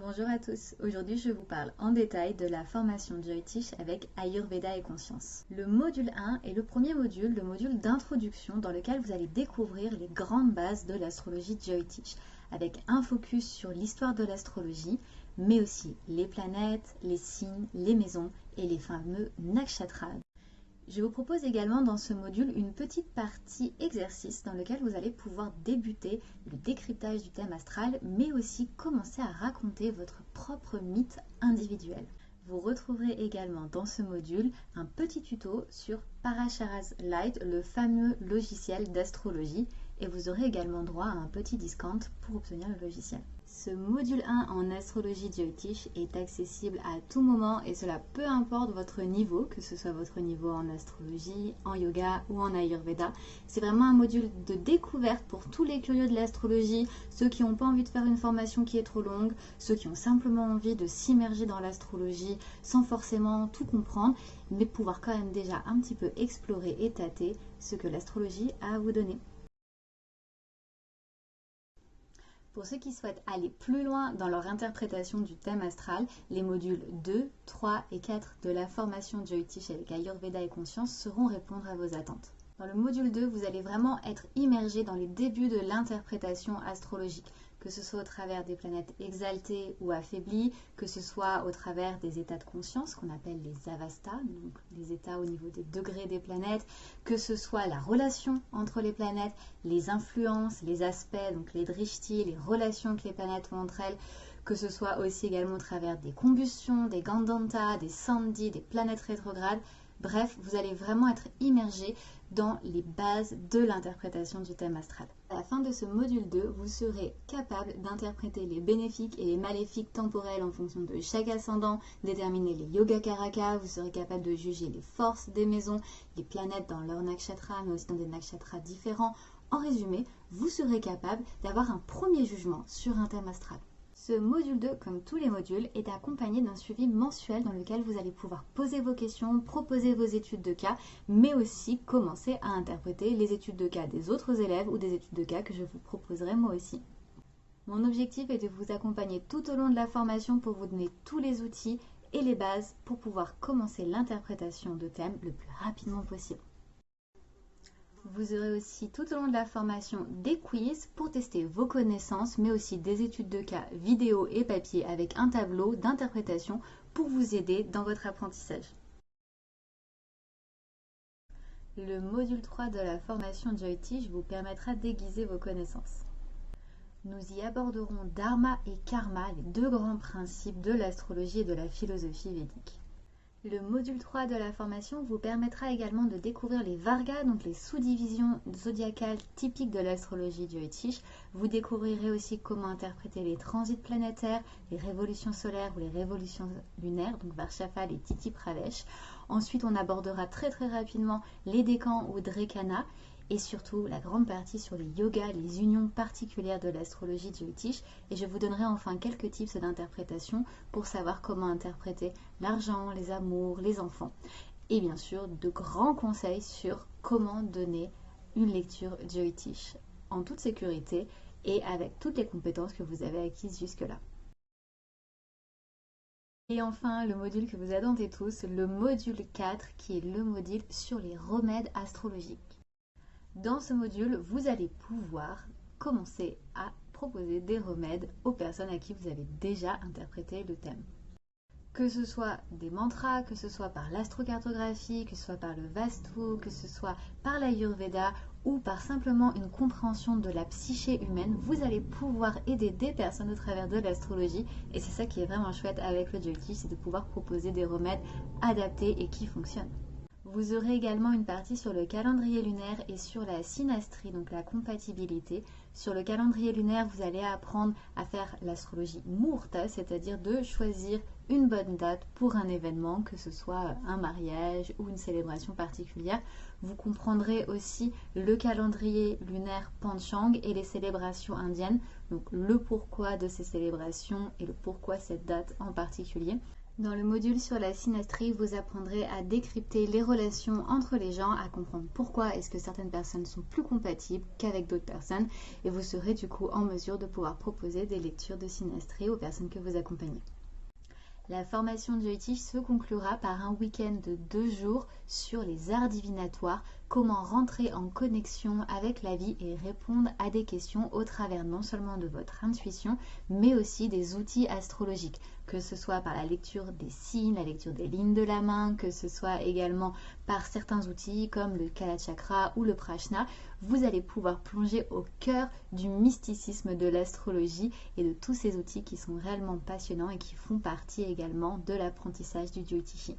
Bonjour à tous, aujourd'hui je vous parle en détail de la formation Jyotish avec Ayurveda et Conscience. Le module 1 est le premier module, le module d'introduction dans lequel vous allez découvrir les grandes bases de l'astrologie Jyotish, avec un focus sur l'histoire de l'astrologie, mais aussi les planètes, les signes, les maisons et les fameux nakshatras. Je vous propose également dans ce module une petite partie exercice dans lequel vous allez pouvoir débuter le décryptage du thème astral, mais aussi commencer à raconter votre propre mythe individuel. Vous retrouverez également dans ce module un petit tuto sur Paracharas Lite, le fameux logiciel d'astrologie, et vous aurez également droit à un petit discount pour obtenir le logiciel. Ce module 1 en astrologie Jyotish est accessible à tout moment et cela peu importe votre niveau, que ce soit votre niveau en astrologie, en yoga ou en ayurveda. C'est vraiment un module de découverte pour tous les curieux de l'astrologie, ceux qui n'ont pas envie de faire une formation qui est trop longue, ceux qui ont simplement envie de s'immerger dans l'astrologie sans forcément tout comprendre, mais pouvoir quand même déjà un petit peu explorer et tâter ce que l'astrologie a à vous donner. Pour ceux qui souhaitent aller plus loin dans leur interprétation du thème astral, les modules 2, 3 et 4 de la formation Jyotish avec Ayurveda et Conscience sauront répondre à vos attentes. Dans le module 2, vous allez vraiment être immergé dans les débuts de l'interprétation astrologique, que ce soit au travers des planètes exaltées ou affaiblies, que ce soit au travers des états de conscience qu'on appelle les avastas, donc les états au niveau des degrés des planètes, que ce soit la relation entre les planètes, les influences, les aspects, donc les drishtis, les relations que les planètes ont entre elles, que ce soit aussi également au travers des combustions, des gandanta, des sandhi, des planètes rétrogrades. Bref, vous allez vraiment être immergé dans les bases de l'interprétation du thème astral. À la fin de ce module 2, vous serez capable d'interpréter les bénéfiques et les maléfiques temporels en fonction de chaque ascendant, déterminer les yogacaraka, vous serez capable de juger les forces des maisons, les planètes dans leur nakshatra, mais aussi dans des nakshatras différents. En résumé, vous serez capable d'avoir un premier jugement sur un thème astral. Ce module 2, comme tous les modules, est accompagné d'un suivi mensuel dans lequel vous allez pouvoir poser vos questions, proposer vos études de cas, mais aussi commencer à interpréter les études de cas des autres élèves ou des études de cas que je vous proposerai moi aussi. Mon objectif est de vous accompagner tout au long de la formation pour vous donner tous les outils et les bases pour pouvoir commencer l'interprétation de thèmes le plus rapidement possible. Vous aurez aussi tout au long de la formation des quiz pour tester vos connaissances, mais aussi des études de cas vidéo et papier avec un tableau d'interprétation pour vous aider dans votre apprentissage. Le module 3 de la formation Jyotish vous permettra d'aiguiser vos connaissances. Nous y aborderons Dharma et Karma, les deux grands principes de l'astrologie et de la philosophie védique. Le module 3 de la formation vous permettra également de découvrir les Vargas, donc les sous-divisions zodiacales typiques de l'astrologie Jyotish. Vous découvrirez aussi comment interpréter les transits planétaires, les révolutions solaires ou les révolutions lunaires, donc Varshafal et Titi Pravesh. Ensuite, on abordera très rapidement les décans ou Drekana. Et surtout la grande partie sur les yogas, les unions particulières de l'astrologie Jyotish. Et je vous donnerai enfin quelques tips d'interprétation pour savoir comment interpréter l'argent, les amours, les enfants. Et bien sûr, de grands conseils sur comment donner une lecture Jyotish en toute sécurité et avec toutes les compétences que vous avez acquises jusque-là. Et enfin, le module que vous attendez tous, le module 4, qui est le module sur les remèdes astrologiques. Dans ce module, vous allez pouvoir commencer à proposer des remèdes aux personnes à qui vous avez déjà interprété le thème. Que ce soit des mantras, que ce soit par l'astrocartographie, que ce soit par le Vastu, que ce soit par l'Ayurveda ou par simplement une compréhension de la psyché humaine, vous allez pouvoir aider des personnes au travers de l'astrologie. Et c'est ça qui est vraiment chouette avec le Jyotish, c'est de pouvoir proposer des remèdes adaptés et qui fonctionnent. Vous aurez également une partie sur le calendrier lunaire et sur la synastrie, donc la compatibilité. Sur le calendrier lunaire, vous allez apprendre à faire l'astrologie muhurta, c'est-à-dire de choisir une bonne date pour un événement, que ce soit un mariage ou une célébration particulière. Vous comprendrez aussi le calendrier lunaire Panchang et les célébrations indiennes, donc le pourquoi de ces célébrations et le pourquoi cette date en particulier. Dans le module sur la synastrie, vous apprendrez à décrypter les relations entre les gens, à comprendre pourquoi est-ce que certaines personnes sont plus compatibles qu'avec d'autres personnes et vous serez du coup en mesure de pouvoir proposer des lectures de synastrie aux personnes que vous accompagnez. La formation de Jyotish se conclura par un week-end de 2 jours sur les arts divinatoires, comment rentrer en connexion avec la vie et répondre à des questions au travers non seulement de votre intuition, mais aussi des outils astrologiques, que ce soit par la lecture des signes, la lecture des lignes de la main, que ce soit également par certains outils comme le Kala Chakra ou le Prashna. Vous allez pouvoir plonger au cœur du mysticisme de l'astrologie et de tous ces outils qui sont réellement passionnants et qui font partie également de l'apprentissage du Jyotishi.